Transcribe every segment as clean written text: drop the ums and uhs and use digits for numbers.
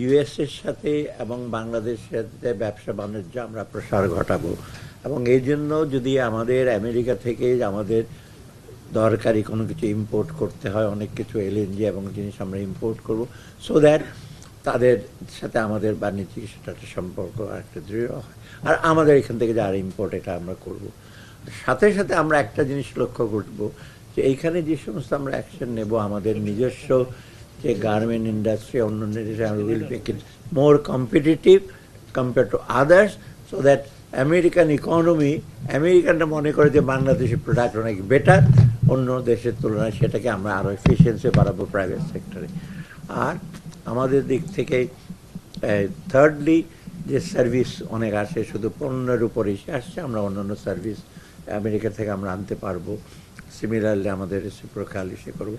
US এর সাথে এবং বাংলাদেশের সাথে ব্যবসা বাণিজ্য আমরা প্রসার ঘটাবো, এবং এই জন্য যদি আমাদের আমেরিকা থেকে আমাদের দরকারি কোনো কিছু ইম্পোর্ট করতে হয়, অনেক কিছু এলএনজি এবং জিনিস আমরা ইম্পোর্ট করব, সো দ্যাট তাদের সাথে আমাদের বাণিজ্যিক সেটা একটা সম্পর্ক একটা দৃঢ় হয়, আর আমাদের এখান থেকে যারা ইম্পোর্ট এটা আমরা করব। সাথে সাথে আমরা একটা জিনিস লক্ষ্য করব যে এইখানে যে সমস্ত আমরা অ্যাকশন নেব, আমাদের নিজস্ব যে গার্মেন্ট ইন্ডাস্ট্রি, অন্যান্য will make it more competitive compare to others, so that American economy, আমেরিকানরা মনে করে যে বাংলাদেশের প্রোডাক্ট অনেক বেটার অন্য দেশের তুলনায়, সেটাকে আমরা আরও এফিসিয়েন্সি বাড়াবো প্রাইভেট সেক্টরে। আর আমাদের দিক থেকে থার্ডলি যে সার্ভিস অনেক আসে, শুধু পণ্যের উপর এসে আসছে, আমরা অন্যান্য সার্ভিস আমেরিকা থেকে আমরা আনতে পারবো, সিমিলারলি আমাদের রেসিপ্রোকাল ইসে করবো।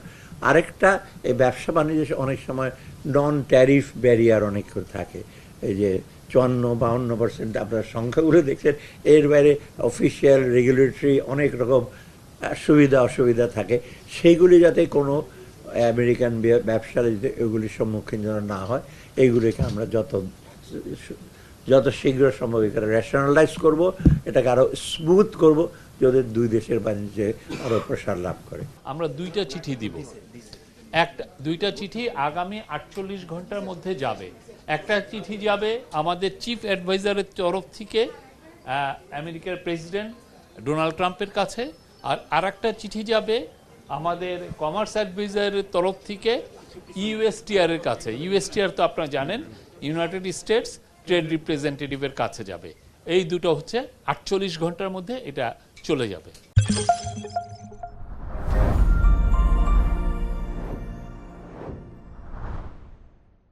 আরেকটা, এই ব্যবসা বাণিজ্য অনেক সময় নন ট্যারিফ ব্যারিয়ার অনেক থাকে, এই যে 54-52% আপনার সংখ্যাগুলো দেখছেন, এর বাইরে অফিসিয়াল রেগুলেটরি অনেক রকম সুবিধা অসুবিধা থাকে, সেইগুলি যাতে কোনো আমেরিকান ব্যবসার এগুলির সম্মুখীন যেন না হয়, এইগুলিকে আমরা যত শীঘ্র সম্ভব এখানে রেশনালাইজ করব, এটাকে আরও স্মুথ করব, যাতে দুই দেশের বাণিজ্যে আরও প্রসার লাভ করে। আমরা দুইটা চিঠি দিব, দুইটা চিঠি আগামী 48 ঘন্টার মধ্যে যাবে। একটা চিঠি যাবে আমাদের চিফ অ্যাডভাইজারের তরফ থেকে আমেরিকার প্রেসিডেন্ট ডোনাল্ড ট্রাম্পের কাছে, আর একটা চিঠি যাবে আমাদের কমার্স অ্যাডভাইজারের তরফ থেকে ইউএসটিআর এর কাছে। ইউএসটিআর তো আপনারা জানেন, ইউনাইটেড স্টেটস ট্রেড রিপ্রেজেন্টেটিভের কাছে যাবে। এই দুটো হচ্ছে 48 ঘন্টার মধ্যে এটা চলে যাবে।